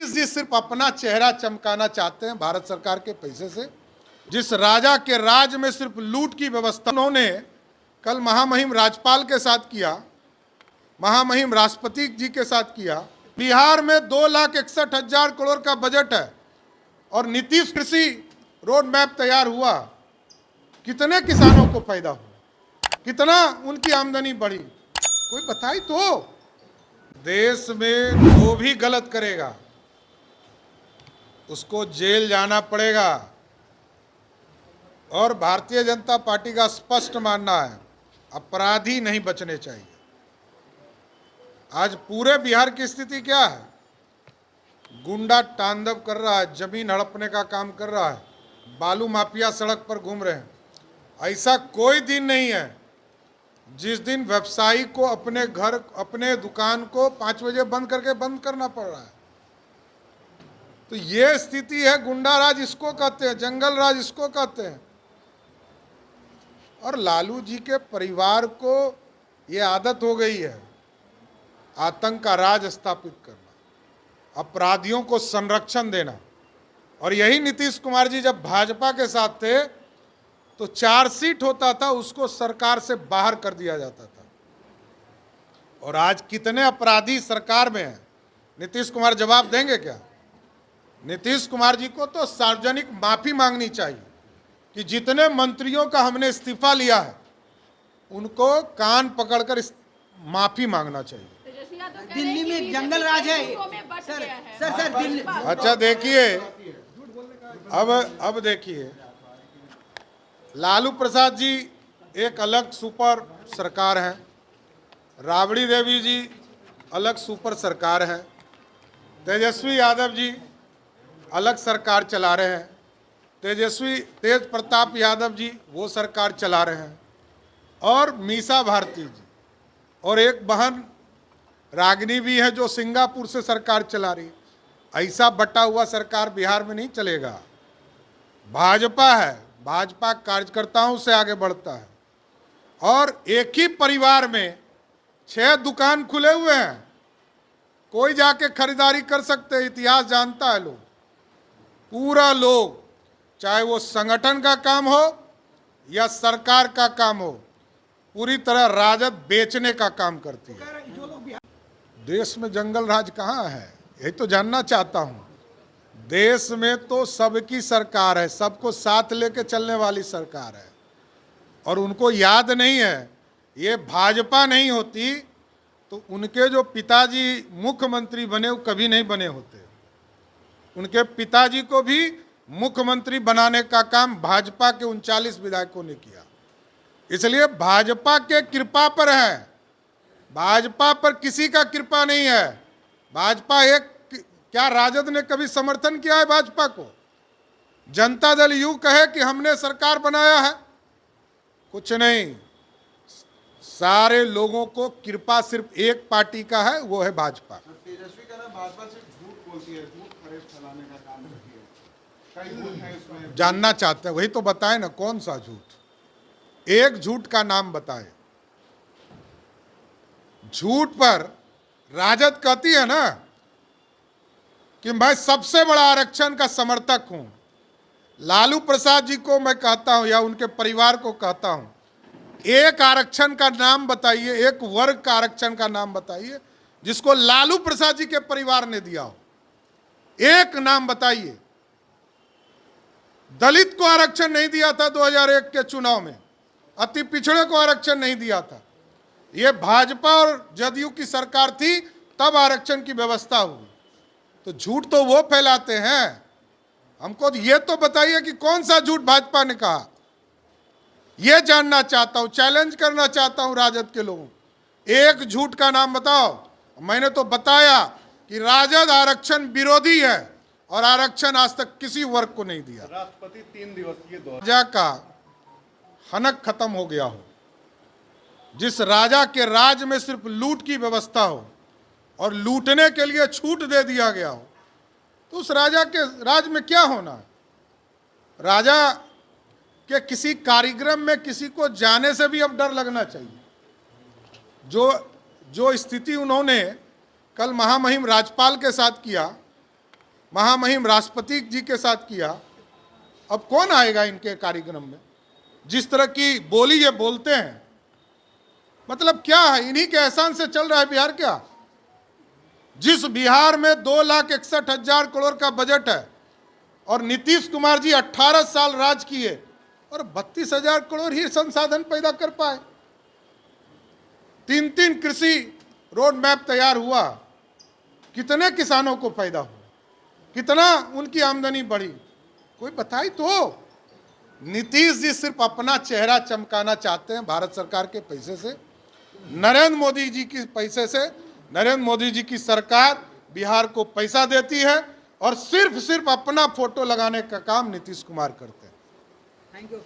जी सिर्फ अपना चेहरा चमकाना चाहते हैं भारत सरकार के पैसे से। जिस राजा के राज में सिर्फ लूट की व्यवस्था उन्होंने कल महामहिम राज्यपाल के साथ किया, महामहिम राष्ट्रपति जी के साथ किया। बिहार में 2,61,000 करोड़ का बजट है और नीतीश कृषि रोड मैप तैयार हुआ। कितने किसानों को फायदा हुआ, कितना उनकी आमदनी बढ़ी, कोई बताए तो। देश में जो भी गलत करेगा उसको जेल जाना पड़ेगा और भारतीय जनता पार्टी का स्पष्ट मानना है अपराधी नहीं बचने चाहिए। आज पूरे बिहार की स्थिति क्या है? गुंडा तांडव कर रहा है, जमीन हड़पने का काम कर रहा है, बालू माफिया सड़क पर घूम रहे हैं। ऐसा कोई दिन नहीं है जिस दिन व्यवसायी को अपने घर, अपने दुकान को 5 बजे बंद करना पड़ रहा है। तो ये स्थिति है। गुंडा राज इसको कहते हैं, जंगल राज इसको कहते हैं। और लालू जी के परिवार को ये आदत हो गई है आतंक का राज स्थापित करना, अपराधियों को संरक्षण देना। और यही नीतीश कुमार जी जब भाजपा के साथ थे तो चार्जशीट होता था, उसको सरकार से बाहर कर दिया जाता था। और आज कितने अपराधी सरकार में हैं? नीतीश कुमार जवाब देंगे क्या? नीतीश कुमार जी को तो सार्वजनिक माफी मांगनी चाहिए कि जितने मंत्रियों का हमने इस्तीफा लिया है उनको कान पकड़कर माफी मांगना चाहिए। दिल्ली में जंगल राज है सर दिल्ली। अच्छा देखिए, अब देखिए, लालू प्रसाद जी एक अलग सुपर सरकार है, राबड़ी देवी जी अलग सुपर सरकार है, तेजस्वी यादव जी अलग सरकार चला रहे हैं, तेज प्रताप यादव जी वो सरकार चला रहे हैं, और मीसा भारती जी और एक बहन रागिनी भी है जो सिंगापुर से सरकार चला रही है। ऐसा बटा हुआ सरकार बिहार में नहीं चलेगा। भाजपा है, भाजपा कार्यकर्ताओं से आगे बढ़ता है। और एक ही परिवार में 6 दुकान खुले हुए हैं, कोई जाके खरीदारी कर सकते हैं। इतिहास जानता है लोग, पूरा लोग, चाहे वो संगठन का काम हो या सरकार का काम हो, पूरी तरह राजद बेचने का काम करती है। देश में जंगल राज कहाँ है, यही तो जानना चाहता हूँ। देश में तो सबकी सरकार है, सबको साथ लेके चलने वाली सरकार है। और उनको याद नहीं है, ये भाजपा नहीं होती तो उनके जो पिताजी मुख्यमंत्री बने वो कभी नहीं बने होते। उनके पिताजी को भी मुख्यमंत्री बनाने का काम भाजपा के 39 विधायकों ने किया। इसलिए भाजपा के कृपा पर है, भाजपा पर किसी का कृपा नहीं है। भाजपा एक, क्या राजद ने कभी समर्थन किया है भाजपा को? जनता दल यूं कहे कि हमने सरकार बनाया है, कुछ नहीं। सारे लोगों को कृपा सिर्फ एक पार्टी का है, वो है भाजपा। तेजस्वी कह रहा है भाजपा सिर्फ झूठ बोलती है, झूठ खरीद फैलाने का काम करती है। कई झूठ है इसमें। जानना चाहते हैं, वही तो बताए ना, कौन सा झूठ? एक झूठ का नाम बताए। झूठ पर राजद कहती है ना कि मैं सबसे बड़ा आरक्षण का समर्थक हूं। लालू प्रसाद जी को मैं कहता हूं या उनके परिवार को कहता हूं, एक आरक्षण का नाम बताइए, एक वर्ग का आरक्षण का नाम बताइए जिसको लालू प्रसाद जी के परिवार ने दिया हो। एक नाम बताइए। दलित को आरक्षण नहीं दिया था 2001 के चुनाव में, अति पिछड़े को आरक्षण नहीं दिया था। ये भाजपा और जदयू की सरकार थी, तब आरक्षण की व्यवस्था हुई। तो झूठ तो वो फैलाते हैं। हमको ये तो बताइए कि कौन सा झूठ भाजपा ने कहा, ये जानना चाहता हूं, चैलेंज करना चाहता हूं राजद के लोगों। एक झूठ का नाम बताओ। मैंने तो बताया कि राजद आरक्षण विरोधी है और आरक्षण आज तक किसी वर्ग को नहीं दिया। राष्ट्रपति 3 दिवसीय दौरे राजा का हनक खत्म हो गया हो, जिस राजा के राज में सिर्फ लूट की व्यवस्था हो और लूटने के लिए छूट दे दिया गया हो, तो उस राजा के राज में क्या होना है? राजा के किसी कार्यक्रम में किसी को जाने से भी अब डर लगना चाहिए। जो स्थिति उन्होंने कल महामहिम राज्यपाल के साथ किया, महामहिम राष्ट्रपति जी के साथ किया, अब कौन आएगा इनके कार्यक्रम में? जिस तरह की बोली ये बोलते हैं, मतलब क्या है? इन्हीं के एहसान से चल रहा है बिहार क्या? जिस बिहार में 2,61,000 करोड़ का बजट है और नीतीश कुमार जी 18 साल राज किए और 32,000 करोड़ ही संसाधन पैदा कर पाए। 3 कृषि रोड मैप तैयार हुआ, कितने किसानों को फायदा हुआ, कितना उनकी आमदनी बढ़ी, कोई बताई तो। नीतीश जी सिर्फ अपना चेहरा चमकाना चाहते हैं भारत सरकार के पैसे से, नरेंद्र मोदी जी के पैसे से। नरेंद्र मोदी जी की सरकार बिहार को पैसा देती है और सिर्फ अपना फोटो लगाने का काम नीतीश कुमार करते हैं। Thank you.